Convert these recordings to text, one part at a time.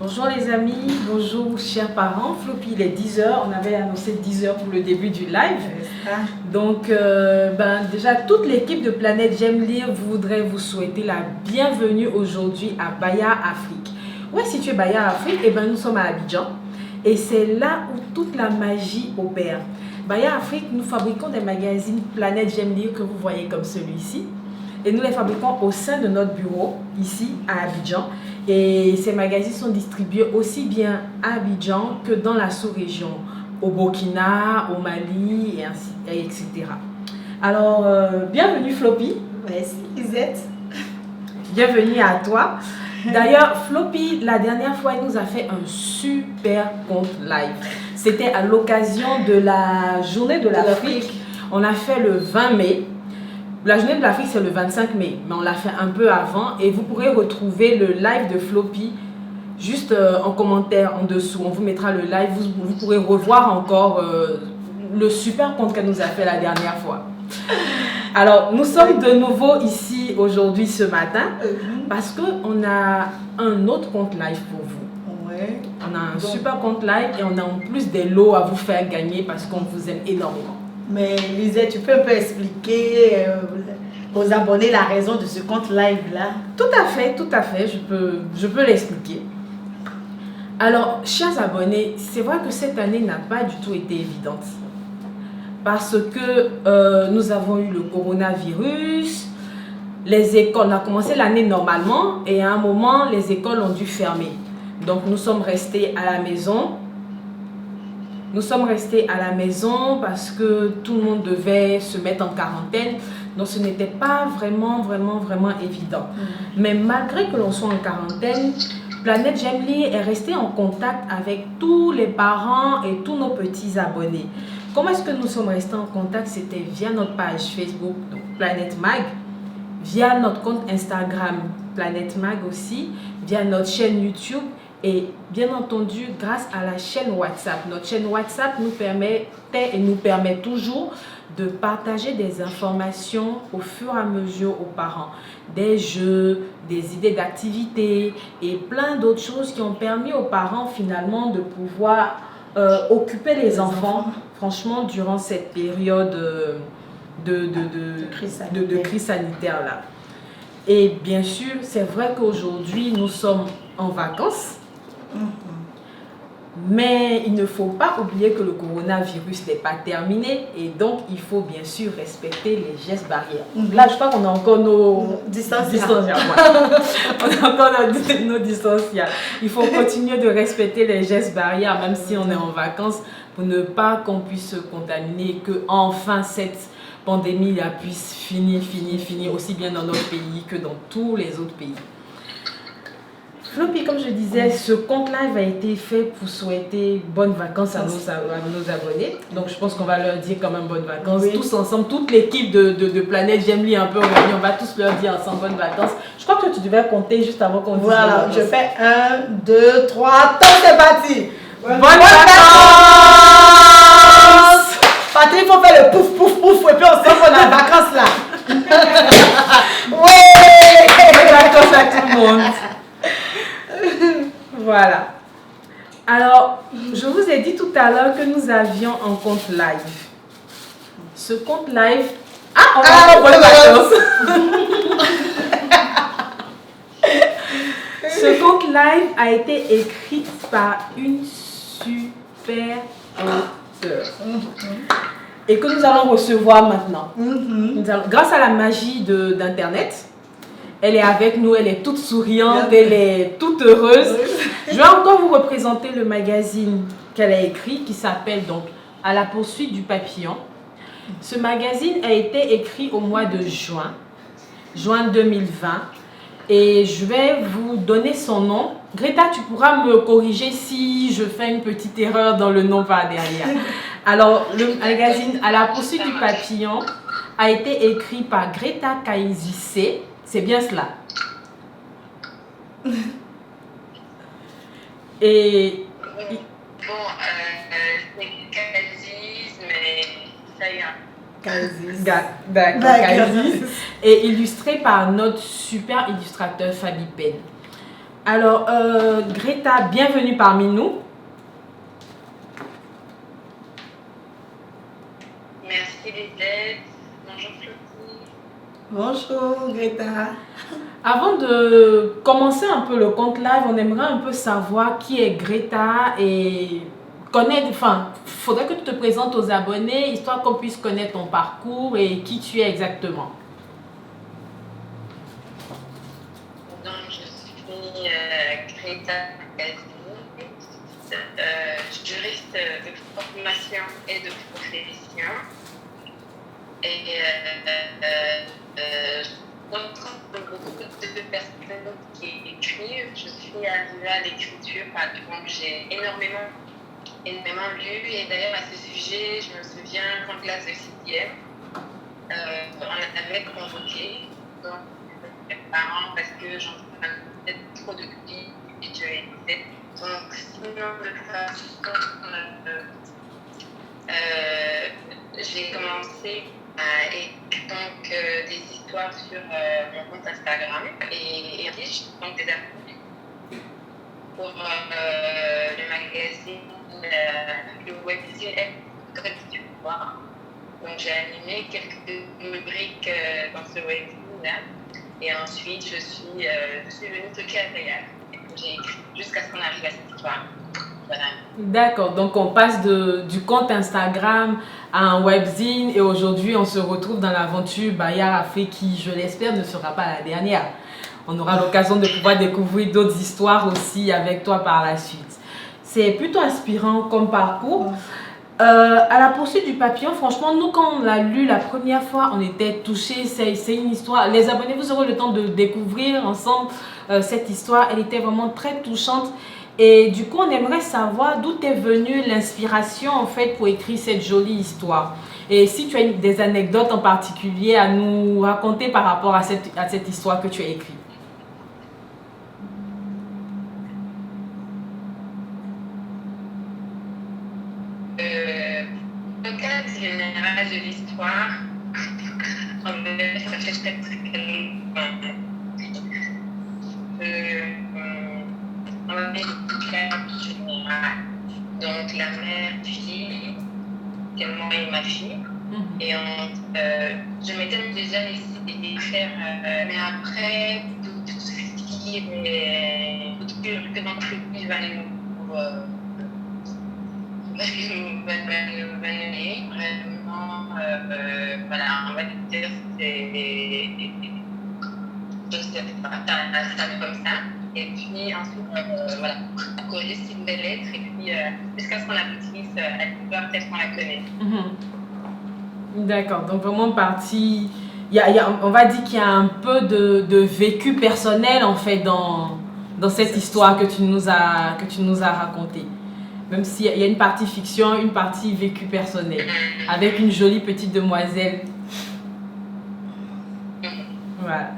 Bonjour les amis, bonjour chers parents. Floppy, il est 10h, on avait annoncé 10h pour le début du live. Donc déjà toute l'équipe de Planète J'aime lire voudrait vous souhaiter la bienvenue aujourd'hui à Baya Afrique. Où est situé Baya Afrique? Nous sommes à Abidjan et c'est là où toute la magie opère. Baya Afrique, nous fabriquons des magazines Planète J'aime lire que vous voyez comme celui-ci. Et nous les fabriquons au sein de notre bureau, ici à Abidjan. Et ces magazines sont distribués aussi bien à Abidjan que dans la sous-région, au Burkina, au Mali, etc. Alors, bienvenue Floppy. Merci Lisette. Bienvenue à toi. D'ailleurs, Floppy, la dernière fois, il nous a fait un super compte live. C'était à l'occasion de la journée de l'Afrique. On a fait le 20 mai. La journée de l'Afrique, c'est le 25 mai, mais on l'a fait un peu avant. Et vous pourrez retrouver le live de Floppy juste en commentaire en dessous. On vous mettra le live, vous pourrez revoir encore le super compte qu'elle nous a fait la dernière fois. Alors, nous sommes de nouveau ici aujourd'hui ce matin parce qu'on a un autre compte live pour vous. Ouais. On a un super compte live et on a en plus des lots à vous faire gagner parce qu'on vous aime énormément. Mais Lisette, tu peux un peu expliquer aux abonnés la raison de ce compte live-là? Tout à fait, je peux l'expliquer. Alors, chers abonnés, c'est vrai que cette année n'a pas du tout été évidente. Parce que nous avons eu le coronavirus, les écoles, on a commencé l'année normalement et à un moment, les écoles ont dû fermer. Donc, nous sommes restés à la maison. Nous sommes restés à la maison parce que tout le monde devait se mettre en quarantaine. Donc, ce n'était pas vraiment évident. Mais malgré que l'on soit en quarantaine, Planète J'aime lire est restée en contact avec tous les parents et tous nos petits abonnés. Comment est-ce que nous sommes restés en contact? C'était via notre page Facebook, donc Planète Mag, via notre compte Instagram, Planète Mag aussi, via notre chaîne YouTube. Et bien entendu, grâce à la chaîne WhatsApp. Notre chaîne WhatsApp nous permettait et nous permet toujours de partager des informations au fur et à mesure aux parents. Des jeux, des idées d'activités et plein d'autres choses qui ont permis aux parents finalement de pouvoir occuper les enfants, franchement, durant cette période de crise sanitaire là. Et bien sûr, c'est vrai qu'aujourd'hui, nous sommes en vacances. Mais il ne faut pas oublier que le coronavirus n'est pas terminé et donc il faut bien sûr respecter les gestes barrières. Là, je crois qu'on a encore nos distancias. On a encore nos distancias. Il faut continuer de respecter les gestes barrières même si on est en vacances pour ne pas qu'on puisse se contaminer, que enfin cette pandémie là puisse finir aussi bien dans notre pays que dans tous les autres pays. Floppy, comme je disais, ce compte live a été fait pour souhaiter bonnes vacances à nos abonnés. Donc, je pense qu'on va leur dire quand même bonnes vacances. Oui. Tous ensemble, toute l'équipe de Planète J'aime lire un peu réunie, on va tous leur dire ensemble bonnes vacances. Je crois que tu devais compter juste avant qu'on dise. Voilà, je fais 1, 2, 3, top, c'est parti. Bonnes vacances. Patrick, il faut faire le pouf, pouf, pouf, et puis on s'en va dans les vacances là. Ouais. Bonnes vacances à tout le monde. Voilà. Alors, je vous ai dit tout à l'heure que nous avions un compte live. Ce compte live... Ah, on va pour les vacances. Ce compte live a été écrit par une super auteure. Et que nous allons recevoir maintenant. Grâce à la magie d'Internet, elle est avec nous, elle est toute souriante, elle est toute heureuse. Je vais encore vous représenter le magazine qu'elle a écrit qui s'appelle donc À la poursuite du papillon. Ce magazine a été écrit au mois de juin 2020. Et je vais vous donner son nom. Greta, tu pourras me corriger si je fais une petite erreur dans le nom par derrière. Alors, le magazine À la poursuite du papillon a été écrit par Greta Kaizise. C'est bien cela. Et... Bon, c'est Kazis, mais ça y est. D'accord, Kazis. Et illustré par notre super illustrateur Fabi Pen. Alors, Greta, bienvenue parmi nous. Merci Lisette. Bonjour Flotti. Bonjour Greta. Avant de commencer un peu le compte live, on aimerait un peu savoir qui est Greta et connaître, enfin, il faudrait que tu te présentes aux abonnés, histoire qu'on puisse connaître ton parcours et qui tu es exactement. Donc, je suis Greta Kazini, juriste de formation et de profession. Et je rencontre beaucoup de personnes qui écrivent. Je suis arrivée à l'écriture parce que j'ai énormément lu. Et d'ailleurs, à ce sujet, je me souviens qu'en classe de 6e, on avait convoqué donc, mes parents parce que j'en faisais trop de vie et je écoutais. Donc, sinon, de toute façon, j'ai commencé à écrire donc, des histoires sur mon compte Instagram et riche, donc des articles pour le magazine, le webzine Code du pouvoir. Donc j'ai animé quelques rubriques dans ce webzine-là et ensuite je suis venue toquer à Théâtre. J'ai écrit jusqu'à ce qu'on arrive à cette histoire. Voilà. D'accord, donc on passe du compte Instagram à un webzine et aujourd'hui on se retrouve dans l'aventure Bayard Afrique qui, je l'espère, ne sera pas la dernière. On aura l'occasion de pouvoir découvrir d'autres histoires aussi avec toi par la suite. C'est plutôt inspirant comme parcours. À la poursuite du papillon, franchement, nous quand on l'a lu la première fois, on était touchés. C'est une histoire. Les abonnés, vous aurez le temps de découvrir ensemble cette histoire. Elle était vraiment très touchante. Et du coup, on aimerait savoir d'où est venue l'inspiration en fait pour écrire cette jolie histoire. Et si tu as des anecdotes en particulier à nous raconter par rapport à cette histoire que tu as écrite. Le cadre général de l'histoire, on va chercher peut-être on va mettre le cadre général. Donc la mère, fille, c'est moi et ma fille. Et je m'étais déjà laissé faire, mais après, tout ce qui est que l'entreprise va nous vraiment, voilà, on va dire c'est ça comme ça. Et puis ensuite, voilà, corriger ces nouvelles lettres et puis jusqu'à ce qu'on aboutisse à l'histoire telle qu'on la connaît. D'accord, donc vraiment partie, on va dire qu'il y a un peu de vécu personnel en fait dans cette histoire que tu nous as racontée. Même s'il y a une partie fiction, une partie vécu personnel, avec une jolie petite demoiselle. Voilà.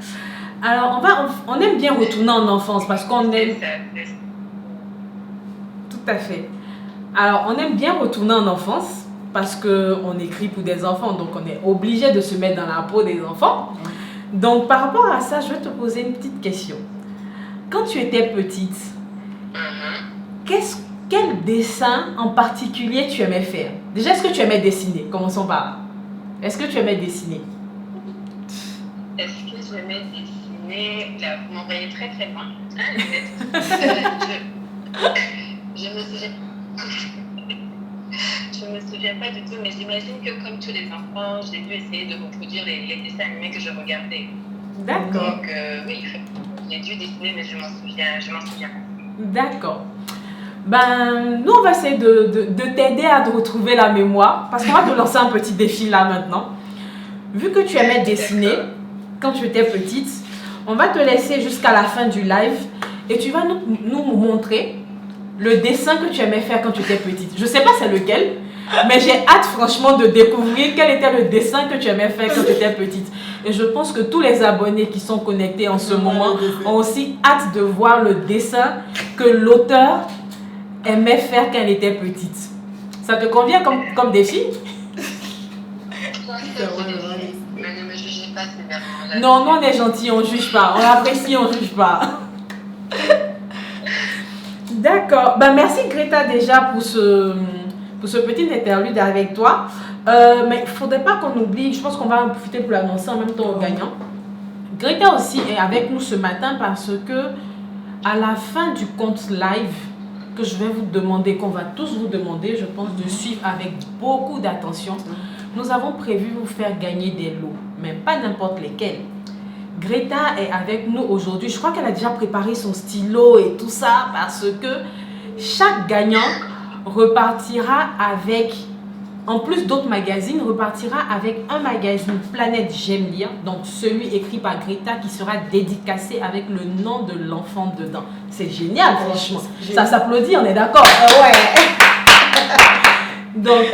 Alors, on aime bien retourner en enfance parce qu'on aime... Tout à fait. Alors, on aime bien retourner en enfance parce qu'on écrit pour des enfants, donc on est obligé de se mettre dans la peau des enfants. Donc, par rapport à ça, je vais te poser une petite question. Quand tu étais petite, quel dessin en particulier tu aimais faire? Déjà, est-ce que tu aimais dessiner? Commençons par là. Est-ce que tu aimais dessiner? Est-ce que j'aimais dessiner? Là, vous m'envoyez très très loin. Je me souviens pas du tout, mais j'imagine que comme tous les enfants, j'ai dû essayer de reproduire les dessins animés que je regardais. D'accord. Donc oui, j'ai dû dessiner, mais je m'en souviens. D'accord. Ben, nous, on va essayer de t'aider à te retrouver la mémoire. Parce qu'on va te lancer un petit défi là maintenant. Vu que tu aimais dessiner quand tu étais petite, on va te laisser jusqu'à la fin du live. Et tu vas nous montrer le dessin que tu aimais faire quand tu étais petite. Je ne sais pas c'est lequel, mais j'ai hâte franchement de découvrir quel était le dessin que tu aimais faire quand tu étais petite. Et je pense que tous les abonnés qui sont connectés en ce moment ont aussi hâte de voir le dessin que l'auteur aimait faire quand elle était petite. Ça te convient comme défi? Mais ne me jugez pas sévèrement. Non, on est gentil, on ne juge pas. On apprécie, on ne juge pas. D'accord. Ben, merci Greta déjà pour ce petit interlude avec toi. Mais il ne faudrait pas qu'on oublie, je pense qu'on va en profiter pour l'annoncer en même temps au gagnant. Greta aussi est avec nous ce matin parce que à la fin du compte live que je vais vous demander, qu'on va tous vous demander, je pense, de suivre avec beaucoup d'attention, nous avons prévu vous faire gagner des lots, mais pas n'importe lesquels. Greta est avec nous aujourd'hui. Je crois qu'elle a déjà préparé son stylo et tout ça parce que chaque gagnant repartira avec, en plus d'autres magazines, repartira avec un magazine Planète J'aime lire, donc celui écrit par Greta qui sera dédicacé avec le nom de l'enfant dedans. C'est génial, franchement. Ça s'applaudit, on est d'accord? Ouais. Donc,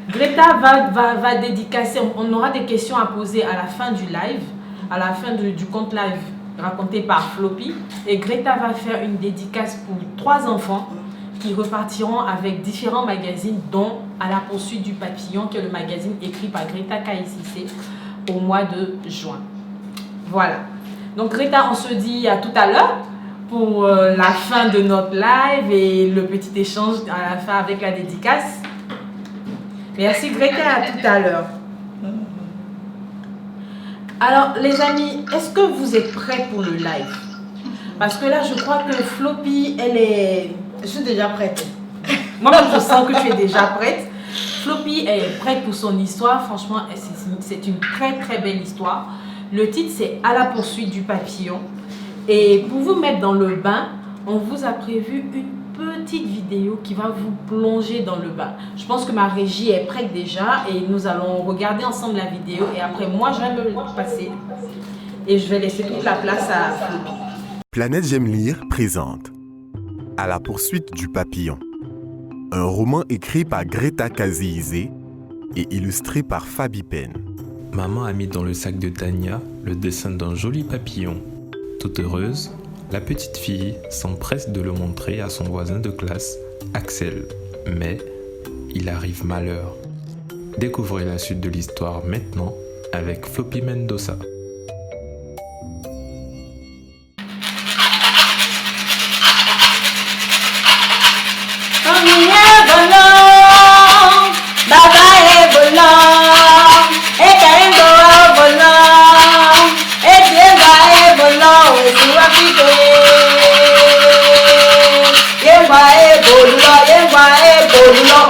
Greta va dédicacer, on aura des questions à poser à la fin du live, à la fin du compte live raconté par Floppy. Et Greta va faire une dédicace pour 3 enfants qui repartiront avec différents magazines, dont À la poursuite du papillon, qui est le magazine écrit par Greta Kaïsissé au mois de juin. Voilà. Donc Greta, on se dit à tout à l'heure pour la fin de notre live et le petit échange à la fin avec la dédicace. Merci Greta, à tout à l'heure. Alors les amis, est-ce que vous êtes prêts pour le live? Parce que là, je crois que Floppy, elle est... Je suis déjà prête. Moi-même, je sens que tu es déjà prête. Floppy est prête pour son histoire. Franchement, c'est une très très belle histoire. Le titre, c'est À la poursuite du papillon. Et pour vous mettre dans le bain, on vous a prévu une petite vidéo qui va vous plonger dans le bain. Je pense que ma régie est prête déjà et nous allons regarder ensemble la vidéo. Et après, moi, je vais me passer et je vais laisser toute la place à Floppy. Planète J'aime lire présente À la poursuite du papillon, un roman écrit par Greta Kaziizé et illustré par Fabi Pen. Maman a mis dans le sac de Tania le dessin d'un joli papillon. Toute heureuse, la petite fille s'empresse de le montrer à son voisin de classe, Axel. Mais il arrive malheur. Découvrez la suite de l'histoire maintenant avec Floppy Mendoza.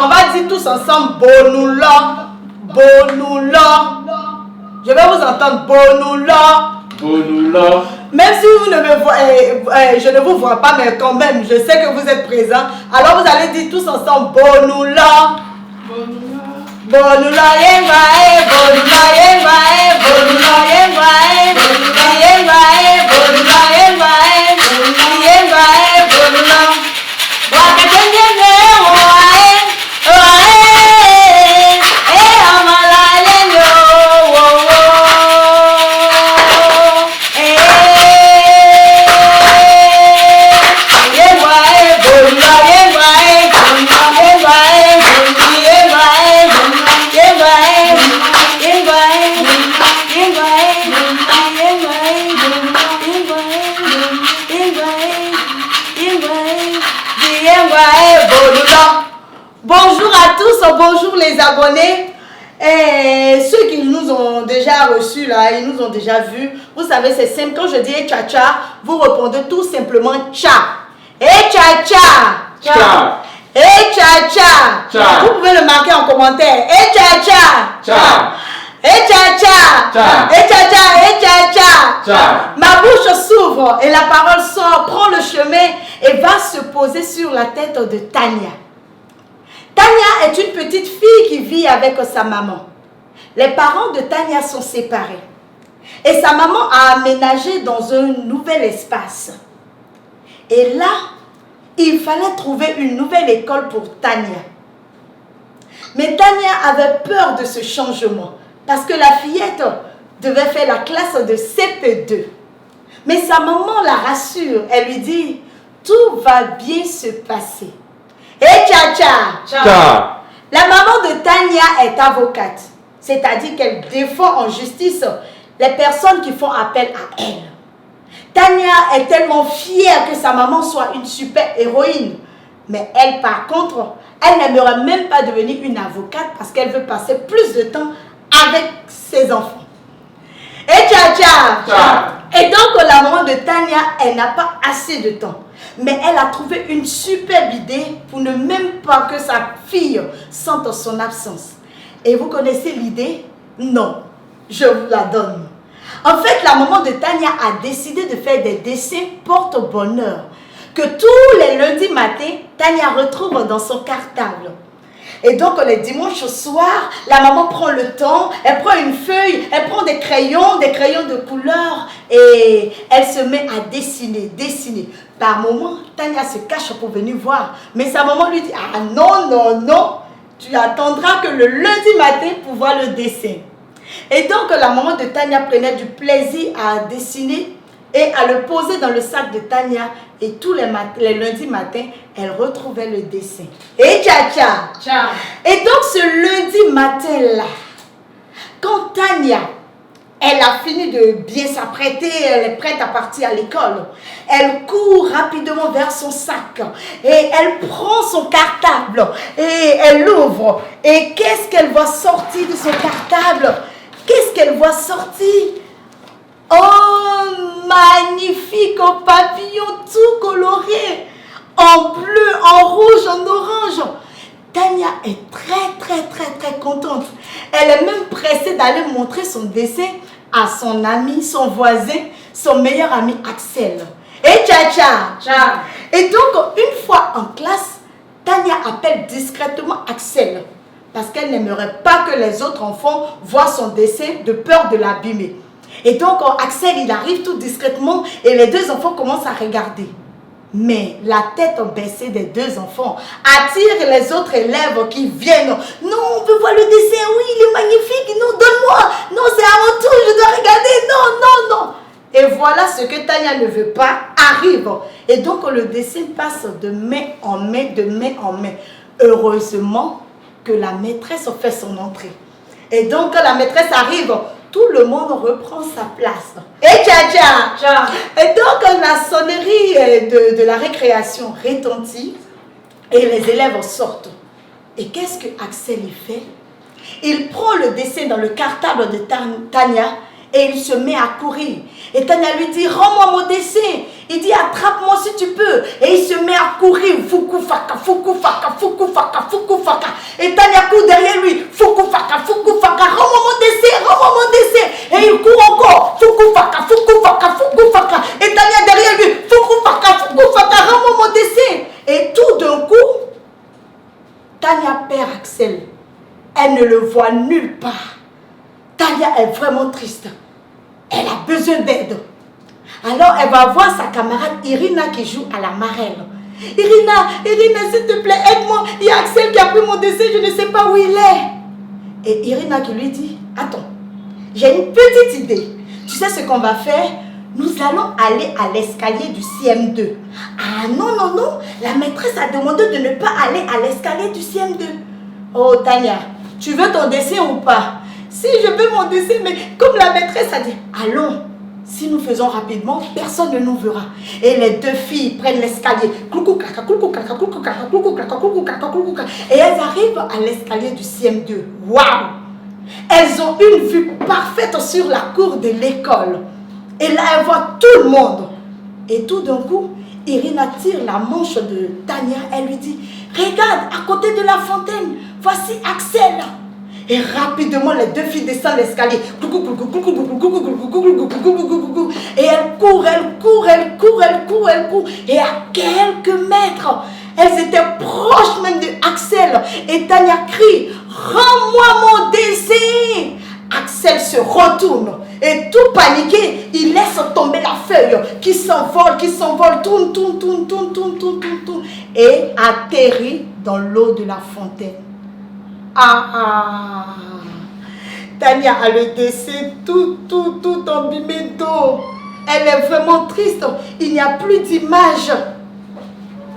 On va dire tous ensemble Bonoulo. Bonoulo. Je vais vous entendre Bonoulo. Bonoulo. Même si vous ne me voyez, je ne vous vois pas, mais quand même, je sais que vous êtes présents. Alors vous allez dire tous ensemble Bonoulo. Bonoulo. Bonoulo, yengae, Bonoulo, yengae, Bonoulo, yengae, Bonoulo, yengae, Bonoulo, yengae, Bonoulo, yengae, Bonoulo. Wakatenye wae, wae, amala yenyo, wo wo, yengae, Bonoulo, yengae, Bonoulo, yengae, Bonoulo, Bonjour à tous, bonjour les abonnés. Et ceux qui nous ont déjà reçus là, ils nous ont déjà vus. Vous savez, c'est simple. Quand je dis tcha tcha, vous répondez tout simplement tcha. Et tcha tcha. Tcha. Et tcha tcha. Tcha. Vous pouvez le marquer en commentaire. Et tcha tcha. Tcha. Et tcha tcha. Tcha. Et tcha tcha. Et tcha tcha. Tcha. Ma bouche s'ouvre et la parole sort, prend le chemin et va se poser sur la tête de Tania. Tania est une petite fille qui vit avec sa maman. Les parents de Tania sont séparés. Et sa maman a aménagé dans un nouvel espace. Et là, il fallait trouver une nouvelle école pour Tania. Mais Tania avait peur de ce changement parce que la fillette devait faire la classe de CP2. Mais sa maman la rassure. Elle lui dit, tout va bien se passer. Et tcha tcha. Tcha. La maman de Tania est avocate. C'est-à-dire qu'elle défend en justice les personnes qui font appel à elle. Tania est tellement fière que sa maman soit une super héroïne. Mais elle, par contre, elle n'aimerait même pas devenir une avocate parce qu'elle veut passer plus de temps avec ses enfants. Et Et donc, la maman de Tania, elle n'a pas assez de temps. Mais elle a trouvé une superbe idée pour ne même pas que sa fille sente son absence. Et vous connaissez l'idée? Non, je vous la donne. En fait, la maman de Tania a décidé de faire des dessins porte-bonheur que tous les lundis matins, Tania retrouve dans son cartable. Et donc, les dimanches soirs, la maman prend le temps, elle prend une feuille, elle prend des crayons de couleur et elle se met à dessiner. Par moments, Tania se cache pour venir voir. Mais sa maman lui dit, ah non, tu attendras que le lundi matin pour voir le dessin. Et donc, la maman de Tania prenait du plaisir à dessiner et à le poser dans le sac de Tania. Et tous les lundis matins, elle retrouvait le dessin. Et Et donc, ce lundi matin-là, quand Tania, elle a fini de bien s'apprêter, elle est prête à partir à l'école, elle court rapidement vers son sac et elle prend son cartable et elle l'ouvre. Et qu'est-ce qu'elle voit sortir de son cartable? Qu'est-ce qu'elle voit sortir? Oh, magnifique papillon tout coloré, en bleu, en rouge, en orange. Tania est très contente. Elle est même pressée d'aller montrer son dessin à son ami, son voisin, son meilleur ami Axel. Et donc, une fois en classe, Tania appelle discrètement Axel parce qu'elle n'aimerait pas que les autres enfants voient son dessin de peur de l'abîmer. Et donc, Axel, il arrive tout discrètement et les deux enfants commencent à regarder. Mais la tête baissée des deux enfants attire les autres élèves qui viennent. Non, on veut voir le dessin, oui, il est magnifique, non, donne-moi. Non, c'est à mon tour, je dois regarder, non. Et voilà ce que Tania ne veut pas arrive. Et donc, le dessin passe de main en main, Heureusement que la maîtresse fait son entrée. Et donc, quand la maîtresse arrive, tout le monde reprend sa place. Et donc, la sonnerie de la récréation retentit et les élèves sortent. Et qu'est-ce que Axel y fait? Il prend le dessin dans le cartable de Tania et il se met à courir. Et Tania lui dit, rends-moi mon dessin. Il dit, attrape-moi si tu peux. Et il se met à courir. Fuku faka. Et Tania court derrière lui. Fuku faka. Rends-moi mon dessin. Et il court encore. Fuku faka. Et Tania derrière lui. Fuku faka. Rends-moi mon dessin. Et tout d'un coup, Tania perd Axel. Elle ne le voit nulle part. Tania est vraiment triste. Elle a besoin d'aide. Alors, elle va voir sa camarade Irina qui joue à la marelle. Irina, s'il te plaît, aide-moi. Il y a Axel qui a pris mon dessin, je ne sais pas où il est. Et Irina qui lui dit, attends, j'ai une petite idée. Tu sais ce qu'on va faire? Nous allons aller à l'escalier du CM2. Ah non, la maîtresse a demandé de ne pas aller à l'escalier du CM2. Oh Tania, tu veux ton dessin ou pas? Si je veux mon dessin, mais comme la maîtresse a dit, allons. Si nous faisons rapidement, personne ne nous verra. Et les deux filles prennent l'escalier. Et elles arrivent à l'escalier du CM2. Waouh! Elles ont une vue parfaite sur la cour de l'école. Et là, elles voient tout le monde. Et tout d'un coup, Irina tire la manche de Tania. Elle lui dit, regarde, à côté de la fontaine, voici Axel. Et rapidement, les deux filles descendent l'escalier. Et elles courent. Et à quelques mètres, elles étaient proches même de Axel. Et Tania crie, rends-moi mon dessin. Axel se retourne. Et tout paniqué, il laisse tomber la feuille qui s'envole, tourne. Et atterrit dans l'eau de la fontaine. Tania a le dessin tout embimé d'eau. Elle est vraiment triste. Il n'y a plus d'image.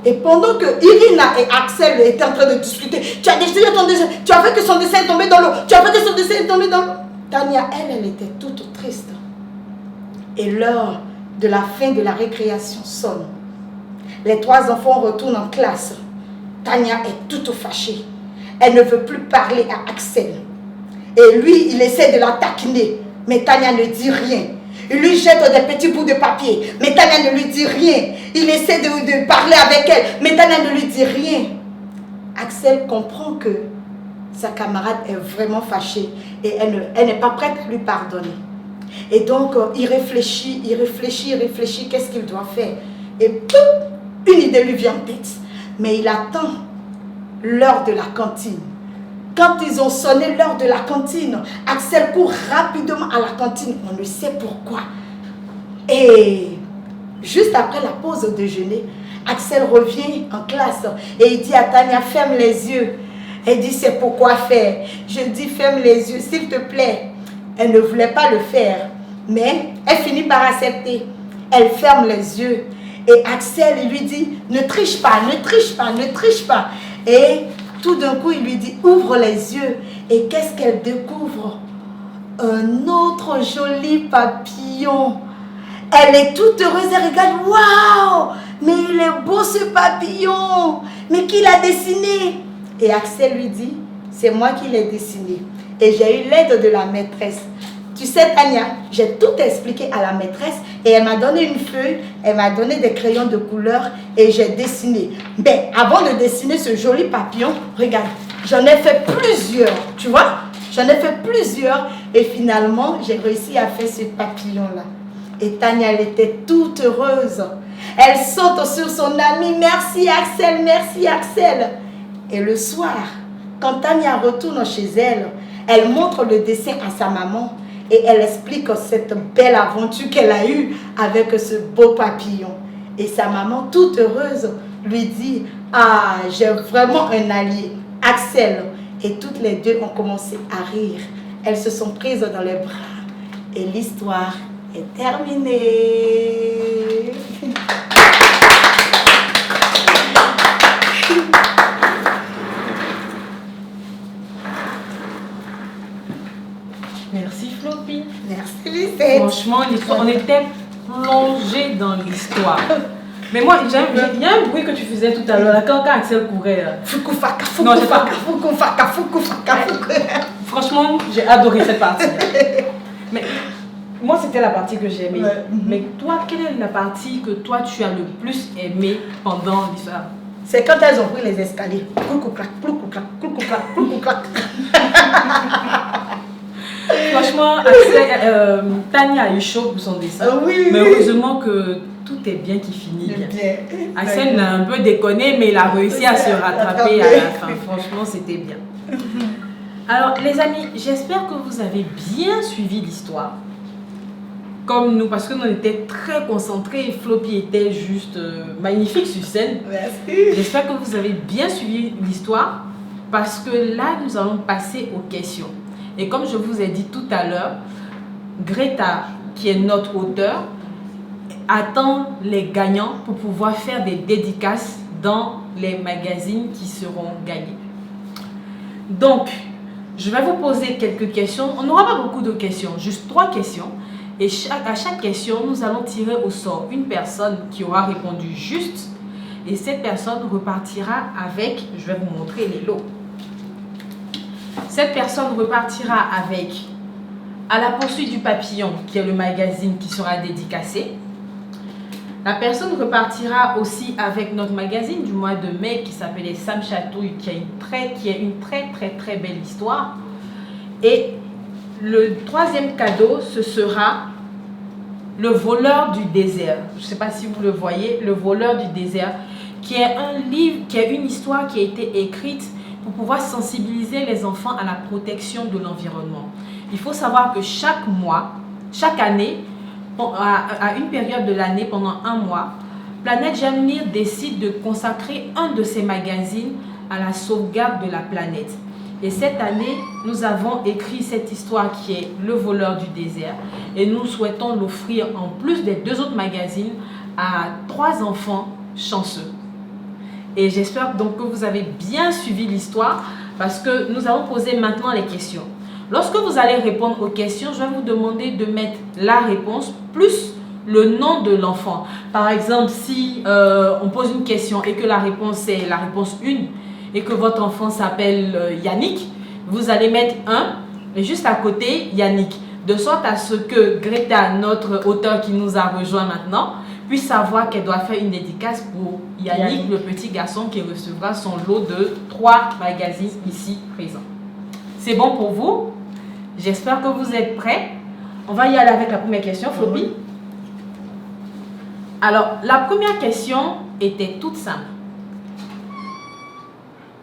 Et pendant que Irina et Axel étaient en train de discuter, tu as déchiré ton dessin, tu as fait que son dessin est tombé dans l'eau, Tania, elle était toute triste. Et l'heure de la fin de la récréation sonne. Les trois enfants retournent en classe. Tania est toute fâchée. Elle ne veut plus parler à Axel. Et lui, il essaie de la taquiner. Mais Tania ne dit rien. Il lui jette des petits bouts de papier. Mais Tania ne lui dit rien. Il essaie de parler avec elle. Mais Tania ne lui dit rien. Axel comprend que sa camarade est vraiment fâchée. Et elle n'est pas prête à lui pardonner. Et donc, il réfléchit. Qu'est-ce qu'il doit faire? Et pouf, une idée lui vient en tête. Mais il attend l'heure de la cantine. Quand ils ont sonné l'heure de la cantine, Axel court rapidement à la cantine. On ne sait pourquoi. Et juste après la pause déjeuner, Axel revient en classe et il dit à Tania, ferme les yeux. Elle dit, c'est pourquoi faire? Je dis, ferme les yeux, s'il te plaît. Elle ne voulait pas le faire, mais elle finit par accepter. Elle ferme les yeux. Et Axel, il lui dit, ne triche pas, ne triche pas, ne triche pas. Et tout d'un coup, il lui dit, ouvre les yeux. Et qu'est-ce qu'elle découvre? Un autre joli papillon. Elle est toute heureuse, elle regarde, waouh, mais il est beau ce papillon. Mais qui l'a dessiné? Et Axel lui dit, c'est moi qui l'ai dessiné. Et j'ai eu l'aide de la maîtresse. Tu sais, Tania, j'ai tout expliqué à la maîtresse et elle m'a donné une feuille, elle m'a donné des crayons de couleur et j'ai dessiné. Mais avant de dessiner ce joli papillon, regarde, j'en ai fait plusieurs, tu vois? J'en ai fait plusieurs et finalement, j'ai réussi à faire ce papillon-là. Et Tania, elle était toute heureuse. Elle saute sur son ami, merci Axel, merci Axel. Et le soir, quand Tania retourne chez elle, elle montre le dessin à sa maman. Et elle explique cette belle aventure qu'elle a eue avec ce beau papillon. Et sa maman, toute heureuse, lui dit, ah, j'ai vraiment un allié, Axel. Et toutes les deux ont commencé à rire. Elles se sont prises dans les bras. Et l'histoire est terminée. Merci Floppy. Merci Lisette. Franchement, l'histoire, on était plongé dans l'histoire. Mais moi, il y a un bruit que tu faisais tout à l'heure, quand Axel courait. Foukoufaka, Non, j'ai pas- foukoufaka, foukoufaka, foukoufaka. Franchement, j'ai adoré cette partie. Mais moi, c'était la partie que j'ai aimée. Ouais. Mais toi, quelle est la partie que toi, tu as le plus aimée pendant l'histoire? C'est quand elles ont pris les escaliers. Coucouclac, coucouclac, coucouclac, coucouclac. Franchement, Tania a eu chaud pour son dessin. Oui, Mais oui. heureusement que tout est bien qui finit bien. Bien. Axel a un peu déconné, mais il a réussi à se rattraper à la fin. Franchement, c'était bien. Alors, les amis, j'espère que vous avez bien suivi l'histoire. Comme nous, parce que nous on était très concentrés. Floppy était juste magnifique sur scène. Merci. J'espère que vous avez bien suivi l'histoire. Parce que là, nous allons passer aux questions. Et comme je vous ai dit tout à l'heure, Greta, qui est notre auteur, attend les gagnants pour pouvoir faire des dédicaces dans les magazines qui seront gagnés. Donc, je vais vous poser quelques questions. On n'aura pas beaucoup de questions, juste 3 questions. Et à chaque question, nous allons tirer au sort une personne qui aura répondu juste. Et cette personne repartira avec, je vais vous montrer les lots. Cette personne repartira avec À la poursuite du papillon, qui est le magazine qui sera dédicacé. La personne repartira aussi avec notre magazine du mois de mai qui s'appelait Sam Chatouille, qui est une très belle histoire. Et le 3e cadeau, ce sera Le voleur du désert. Je ne sais pas si vous le voyez, Le voleur du désert, qui est un livre, qui est une histoire qui a été écrite pour pouvoir sensibiliser les enfants à la protection de l'environnement. Il faut savoir que chaque mois, chaque année, à une période de l'année, pendant un mois, Planète J'aime Lire décide de consacrer un de ses magazines à la sauvegarde de la planète. Et cette année, nous avons écrit cette histoire qui est Le voleur du désert. Et nous souhaitons l'offrir en plus des 2 autres magazines à 3 enfants chanceux. Et j'espère donc que vous avez bien suivi l'histoire parce que nous allons poser maintenant les questions. Lorsque vous allez répondre aux questions, je vais vous demander de mettre la réponse plus le nom de l'enfant. Par exemple, si on pose une question et que la réponse est la réponse 1 et que votre enfant s'appelle Yannick, vous allez mettre 1 et juste à côté Yannick. De sorte à ce que Greta, notre auteur qui nous a rejoint maintenant, puisse savoir qu'elle doit faire une dédicace pour Yannick, le petit garçon qui recevra son lot de 3 magazines ici présents. C'est bon pour vous? J'espère que vous êtes prêts. On va y aller avec la première question, Floppy. Alors, la première question était toute simple.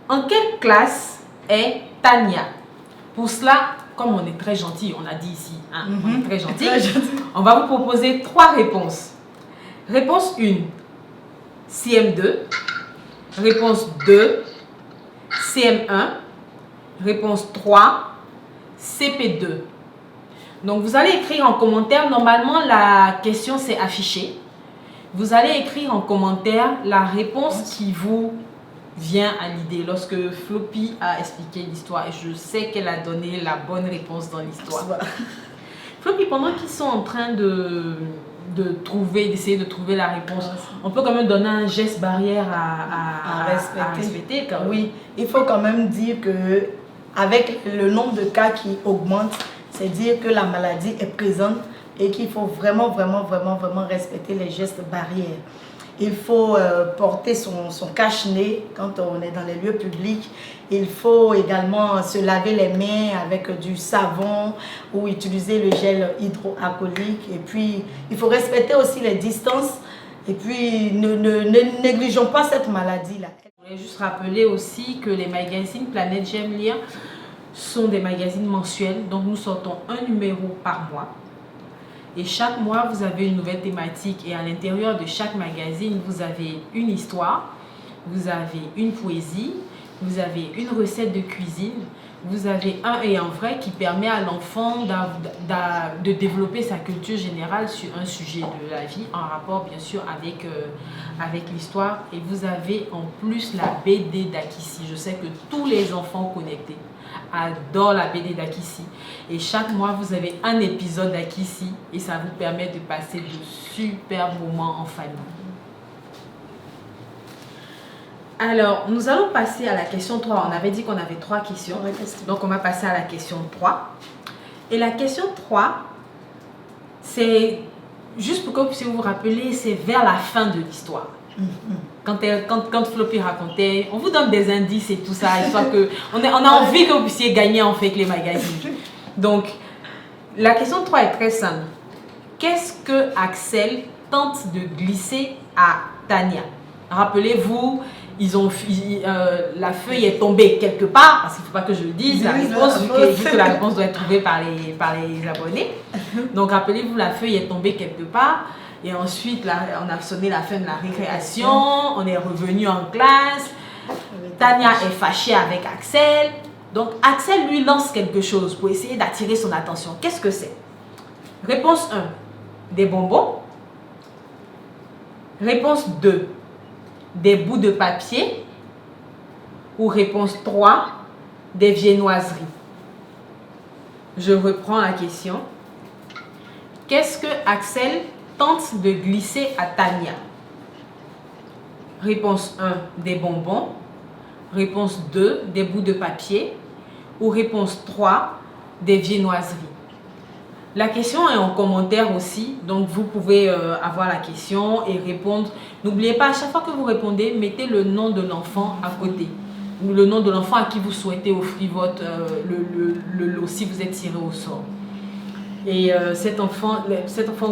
En quelle classe est Tania? Pour cela, comme on est très gentil, on a dit ici, hein, on est très gentil, on va vous proposer 3 réponses. Réponse 1, CM2. Réponse 2, CM1. Réponse 3, CP2. Donc, vous allez écrire en commentaire. Normalement, la question s'est affichée. Vous allez écrire en commentaire la réponse qui vous vient à l'idée lorsque Floppy a expliqué l'histoire. Et je sais qu'elle a donné la bonne réponse dans l'histoire. Floppy, pendant qu'ils sont en train d'essayer de trouver la réponse, on peut quand même donner un geste barrière à respecter. Oui, il faut quand même dire que avec le nombre de cas qui augmente, c'est dire que la maladie est présente et qu'il faut vraiment respecter les gestes barrières. Il faut porter son cache-nez quand on est dans les lieux publics. Il faut également se laver les mains avec du savon ou utiliser le gel hydroalcoolique. Et puis, il faut respecter aussi les distances. Et puis, ne négligeons pas cette maladie-là. Je voulais juste rappeler aussi que les magazines Planète J'aime lire sont des magazines mensuels. Donc, nous sortons un numéro par mois. Et chaque mois, vous avez une nouvelle thématique. Et à l'intérieur de chaque magazine, vous avez une histoire, vous avez une poésie, vous avez une recette de cuisine, vous avez un et un vrai qui permet à l'enfant de développer sa culture générale sur un sujet de la vie, en rapport bien sûr avec l'histoire. Et vous avez en plus la BD d'Akissi. Je sais que tous les enfants connectés adorent la BD d'Akissi. Et chaque mois, vous avez un épisode d'Akissi et ça vous permet de passer de super moments en famille. Alors, nous allons passer à la question 3. On avait dit qu'on avait 3 questions. Donc, on va passer à la question 3. Et la question 3, c'est, juste pour que vous puissiez vous rappeler, c'est vers la fin de l'histoire. Quand Floppy racontait, on vous donne des indices et tout ça, histoire que on a envie que vous puissiez gagner en fait les magazines. Donc, la question 3 est très simple. Qu'est-ce que Axel tente de glisser à Tania? Rappelez-vous, la feuille est tombée quelque part, parce qu'il ne faut pas que je le dise, la réponse, vu que la réponse doit être trouvée par les abonnés. Donc, rappelez-vous, la feuille est tombée quelque part. Et ensuite, on a sonné la fin de la récréation, on est revenu en classe. Tania est fâchée avec Axel. Donc, Axel lui lance quelque chose pour essayer d'attirer son attention. Qu'est-ce que c'est? Réponse 1, des bonbons. Réponse 2, des bouts de papier. Ou réponse 3, des viennoiseries. Je reprends la question. Qu'est-ce que Axel tente de glisser à Tania? Réponse 1, des bonbons. Réponse 2, des bouts de papier. Ou réponse 3, des viennoiseries. La question est en commentaire aussi, donc vous pouvez avoir la question et répondre. N'oubliez pas, à chaque fois que vous répondez, mettez le nom de l'enfant à côté. Ou le nom de l'enfant à qui vous souhaitez offrir le lot si vous êtes tiré au sort. Et cet enfant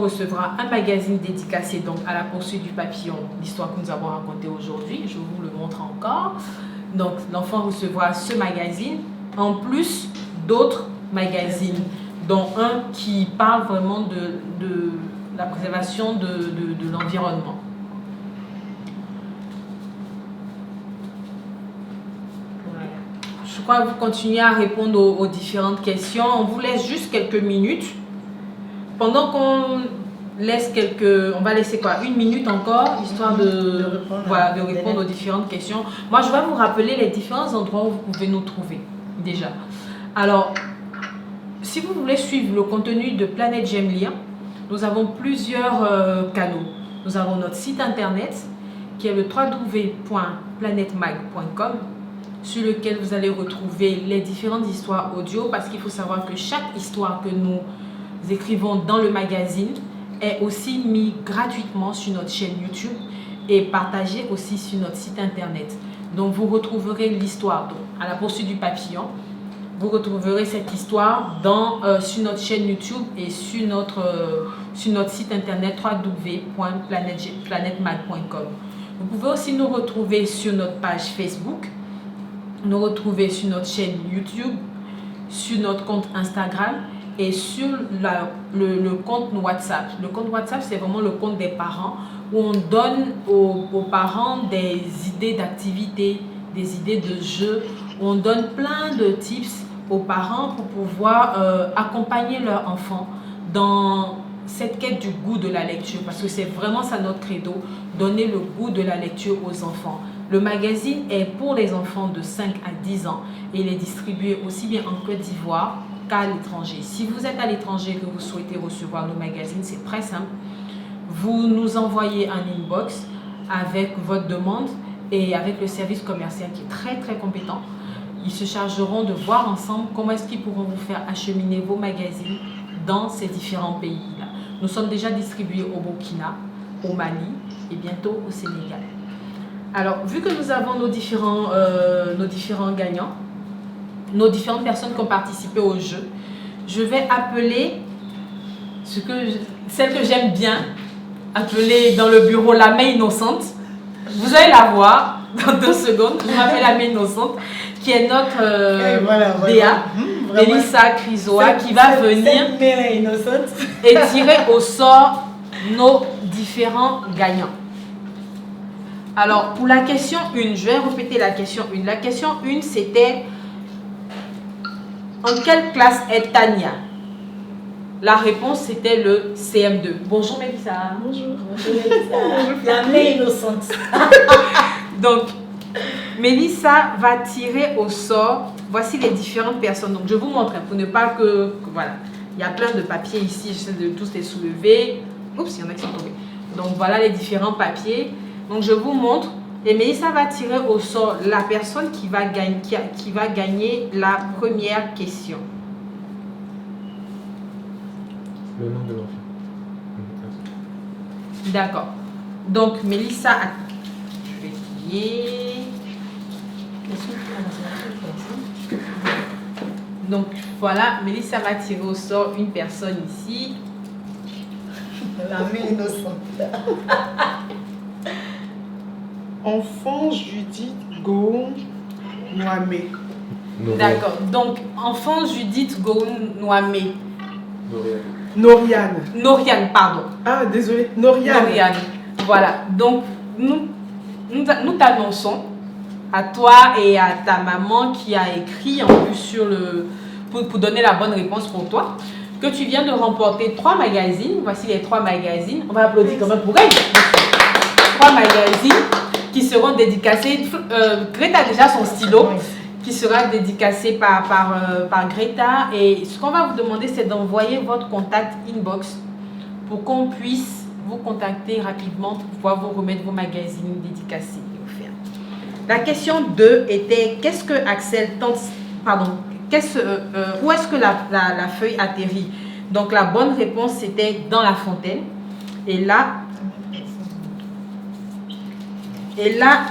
recevra un magazine dédicacé donc à la poursuite du papillon, l'histoire que nous avons racontée aujourd'hui. Je vous le montre encore. Donc l'enfant recevra ce magazine en plus d'autres magazines, dont un qui parle vraiment de la préservation de l'environnement. Je crois que vous continuez à répondre aux différentes questions. On vous laisse juste quelques minutes. Pendant qu'on laisse on va laisser quoi, 1 minute encore, histoire de répondre aux différentes questions. Moi, je vais vous rappeler les différents endroits où vous pouvez nous trouver déjà. Alors, si vous voulez suivre le contenu de Planète J'aime lire, Nous avons plusieurs canaux. Nous avons notre site internet qui est le www.planetmag.com, sur lequel vous allez retrouver les différentes histoires audio, parce qu'il faut savoir que chaque histoire que nous écrivons dans le magazine est aussi mise gratuitement sur notre chaîne YouTube et partagée aussi sur notre site internet. Donc vous retrouverez l'histoire à la poursuite du papillon. Vous retrouverez cette histoire sur notre chaîne YouTube et sur notre site internet www.planetmag.com. Vous pouvez aussi nous retrouver sur notre page Facebook, nous retrouver sur notre chaîne YouTube, sur notre compte Instagram et sur le compte WhatsApp. Le compte WhatsApp, c'est vraiment le compte des parents où on donne aux parents des idées d'activités, des idées de jeux, où on donne plein de tips aux parents pour pouvoir accompagner leur enfant dans cette quête du goût de la lecture, parce que c'est vraiment ça notre credo, donner le goût de la lecture aux enfants. Le magazine est pour les enfants de 5 à 10 ans et il est distribué aussi bien en Côte d'Ivoire qu'à l'étranger. Si vous êtes à l'étranger et que vous souhaitez recevoir nos magazines, c'est très simple. Vous nous envoyez un inbox avec votre demande et avec le service commercial qui est très très compétent. Ils se chargeront de voir ensemble comment est-ce qu'ils pourront vous faire acheminer vos magazines dans ces différents pays-là. Nous sommes déjà distribués au Burkina, au Mali et bientôt au Sénégal. Alors, vu que nous avons nos différents gagnants, nos différentes personnes qui ont participé au jeu, je vais appeler celle que j'aime bien, appeler dans le bureau la main innocente. Vous allez la voir dans 2 secondes. Je m'appelle la main innocente, qui est notre DA, Elissa Crisoa, qui va venir et tirer au sort nos différents gagnants. Alors, pour la question 1, je vais répéter la question 1. La question 1, c'était: en quelle classe est Tania? La réponse, c'était le CM2. Bonjour Mélissa. Bonjour. Bonjour Mélissa. La main innocente. Donc, Mélissa va tirer au sort. Voici les différentes personnes. Donc, je vous montre pour ne pas que voilà. Il y a plein de papiers ici. J'essaie de tous les soulever. Oups, il y en a qui sont tombés. Donc, voilà les différents papiers. Donc, je vous montre. Et Mélissa va tirer au sort la personne qui va gagner la première question. Le nom de l'enfant. D'accord. Donc, Mélissa, je vais trier. Donc, voilà, Mélissa va tirer au sort une personne ici. La main innocente. Enfant Judith Goum Noamé. D'accord. Donc, enfant Judith Goum Noamé. Noriane. Pardon. Ah, désolé. Noriane. Voilà. Donc, nous t'annonçons à toi et à ta maman qui a écrit en plus pour donner la bonne réponse pour toi, que tu viens de remporter 3 magazines. Voici les 3 magazines. On va applaudir quand même pour elle. 3 magazines qui seront dédicacés. Greta a déjà son stylo qui sera dédicacé par Greta. Et ce qu'on va vous demander, c'est d'envoyer votre contact inbox pour qu'on puisse vous contacter rapidement pour pouvoir vous remettre vos magazines dédicacés et offerts. La question 2 était: qu'est-ce que Axel tente, pardon, où est-ce que la feuille atterrit? Donc la bonne réponse, c'était dans la fontaine. Et là,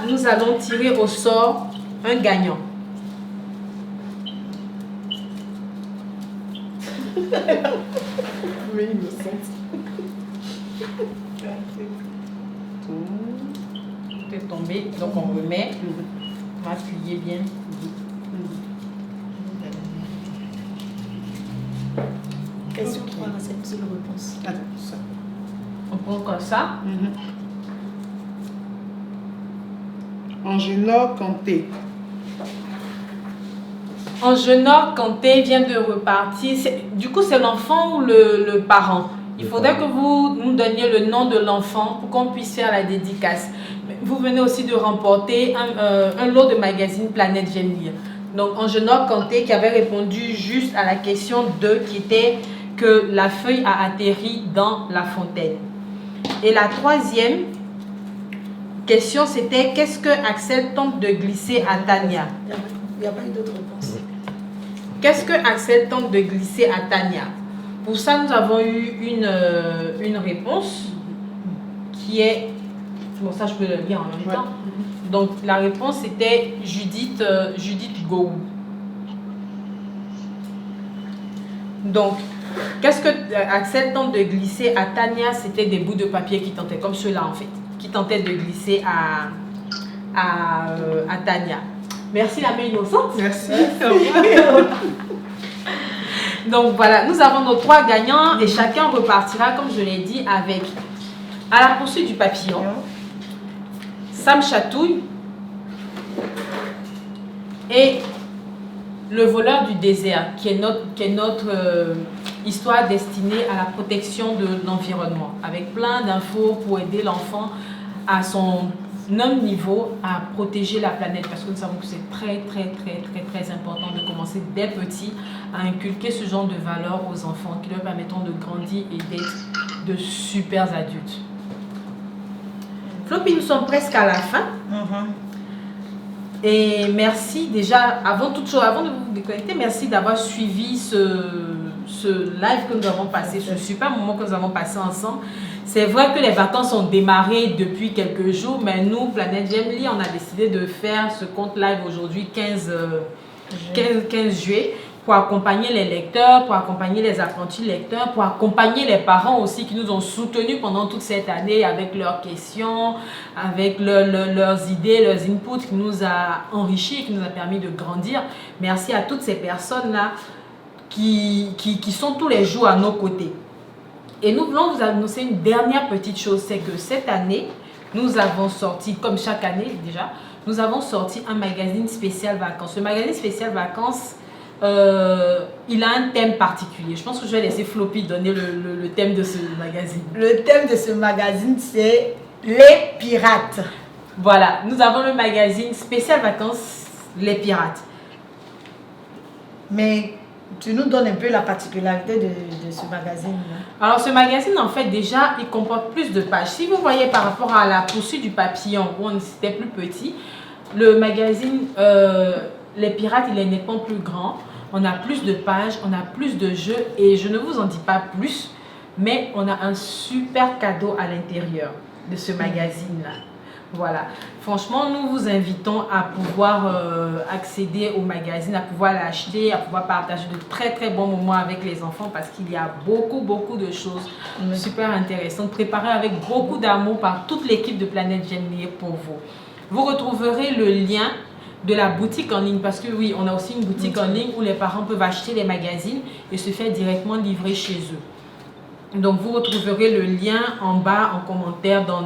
nous allons tirer au sort un gagnant. Oui, innocente. Tout est tombé, donc on remet. On va plier bien. Question 3, c'est une seule réponse. Attends, ça. On prend comme ça. Angenor Kanté. Angenor Kanté vient de repartir. Du coup, c'est l'enfant ou le parent? Il faudrait que vous nous donniez le nom de l'enfant pour qu'on puisse faire la dédicace. Vous venez aussi de remporter un lot de magazine Planète J'aime lire. Donc, Angenor Kanté qui avait répondu juste à la question 2 qui était: que la feuille a atterri dans la fontaine. Et la troisième question, c'était qu'est-ce que Axel tente de glisser à Tania? Il n'y a pas eu d'autre réponse. Qu'est-ce que Axel tente de glisser à Tania? Pour ça, nous avons eu une réponse qui est... Bon, ça, je peux le lire en même temps. Donc, la réponse était Judith Gou. Donc, qu'est-ce que Axel tente de glisser à Tania? C'était des bouts de papier qui tentaient, comme ceux-là en fait, qui tentaient de glisser à Tania. Merci la main innocente. Merci. Donc voilà, nous avons nos 3 gagnants et chacun repartira, comme je l'ai dit, avec À la poursuite du papillon, Sam Chatouille et Le voleur du désert, qui est notre histoire destinée à la protection de l'environnement, avec plein d'infos pour aider l'enfant à son même niveau à protéger la planète, parce que nous savons que c'est très important de commencer dès petit à inculquer ce genre de valeurs aux enfants qui leur permettront de grandir et d'être de super adultes. Floppy, nous sommes presque à la fin. Et merci déjà, avant toute chose, avant de vous déconnecter, merci d'avoir suivi ce live que nous avons passé, ce super moment que nous avons passé ensemble. C'est vrai que les vacances ont démarré depuis quelques jours, mais nous, Planète Gemly, on a décidé de faire ce compte live aujourd'hui, 15 juillet, pour accompagner les lecteurs, pour accompagner les apprentis lecteurs, pour accompagner les parents aussi qui nous ont soutenus pendant toute cette année avec leurs questions, avec leurs idées, leurs inputs, qui nous a enrichis, qui nous a permis de grandir. Merci à toutes ces personnes-là qui sont tous les jours à nos côtés. Et nous voulons vous annoncer une dernière petite chose, c'est que cette année, nous avons sorti, comme chaque année déjà, nous avons sorti un magazine spécial vacances. Ce magazine spécial vacances, il a un thème particulier. Je pense que je vais laisser Floppy donner le thème de ce magazine. Le thème de ce magazine, c'est les pirates. Voilà, nous avons le magazine spécial vacances, les pirates. Mais tu nous donnes un peu la particularité de ce magazine. Alors ce magazine, en fait, déjà, il comporte plus de pages. Si vous voyez par rapport à la poursuite du papillon, où c'était plus petit, le magazine Les Pirates, il est nettement plus grand. On a plus de pages, on a plus de jeux et je ne vous en dis pas plus, mais on a un super cadeau à l'intérieur de ce magazine-là. Voilà. Franchement, nous vous invitons à pouvoir accéder au magazine, à pouvoir l'acheter, à pouvoir partager de très bons moments avec les enfants parce qu'il y a beaucoup de choses super intéressantes, préparées avec beaucoup d'amour par toute l'équipe de Planète Gemly pour vous. Vous retrouverez le lien de la boutique en ligne parce que oui, on a aussi une boutique en ligne où les parents peuvent acheter les magazines et se faire directement livrer chez eux. Donc vous retrouverez le lien en bas en commentaire dans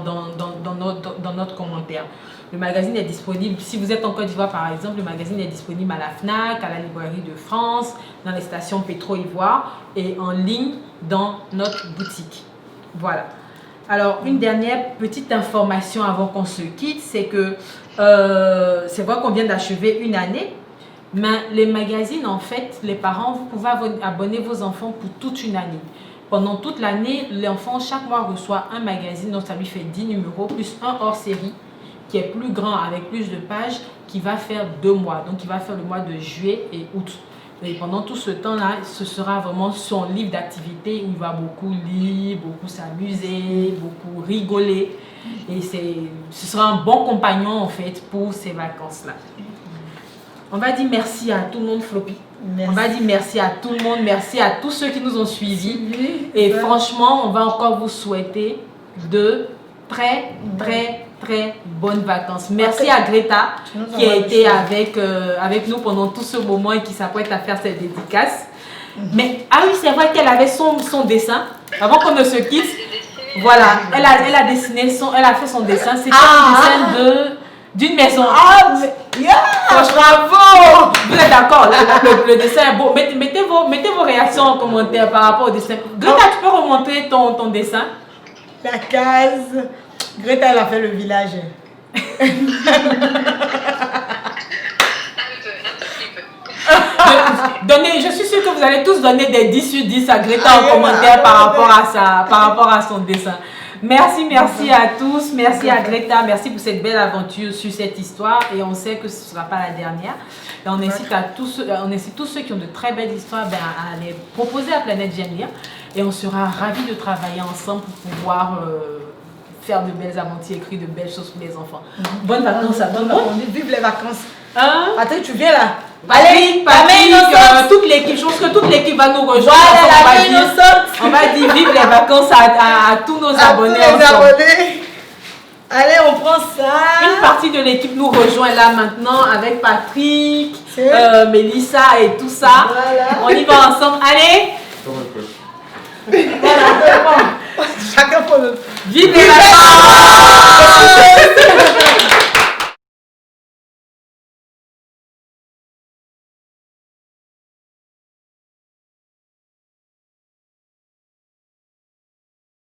notre commentaire. Le magazine est disponible, si vous êtes en Côte d'Ivoire par exemple, le magazine est disponible à la FNAC, à la Librairie de France, dans les stations Pétro-Ivoire et en ligne dans notre boutique. Voilà. Alors une dernière petite information avant qu'on se quitte, c'est que c'est vrai qu'on vient d'achever une année, mais les magazines en fait, les parents, vous pouvez abonner vos enfants pour toute une année. Pendant toute l'année, l'enfant chaque mois reçoit un magazine, donc ça lui fait 10 numéros, plus un hors-série qui est plus grand avec plus de pages, qui va faire 2 mois. Donc il va faire le mois de juillet et août. Et pendant tout ce temps-là, ce sera vraiment son livre d'activité où il va beaucoup lire, beaucoup s'amuser, beaucoup rigoler. Et ce sera un bon compagnon en fait pour ces vacances-là. On va dire merci à tout le monde, Floppy. Merci. On va dire merci à tout le monde, merci à tous ceux qui nous ont suivis. Et franchement, on va encore vous souhaiter de très bonnes vacances. Merci à Greta qui a été avec nous pendant tout ce moment et qui s'apprête à faire cette dédicace. Mais ah oui, c'est vrai qu'elle avait son dessin. Avant qu'on ne se quitte, voilà, elle a fait son dessin. C'était un dessin d'une maison. Bravo! Vous êtes d'accord, le dessin est beau. Mettez vos réactions en commentaire par rapport au dessin. Greta, tu peux remonter ton dessin? La case. Greta, elle a fait le village. je suis sûre que vous allez tous donner des 10 sur 10 à Greta en commentaire par rapport à son dessin. Merci à tous. Merci à Greta. Merci pour cette belle aventure sur cette histoire. Et on sait que ce ne sera pas la dernière. Et on incite tous ceux qui ont de très belles histoires à les proposer à Planète J'aime lire. Et on sera ravis de travailler ensemble pour pouvoir faire de belles aventures, écrire de belles choses pour les enfants. Bonnes vacances à tout le monde. Vive les vacances. Hein? Attends, tu viens là. Patrick, toute l'équipe, je pense que toute l'équipe va nous rejoindre. On va dire vive les vacances à tous nos abonnés. Allez, on prend ça. Une partie de l'équipe nous rejoint là maintenant avec Patrick, Mélissa et tout ça. Voilà. On y va ensemble. Allez. Chacun pour le. Vive les vacances.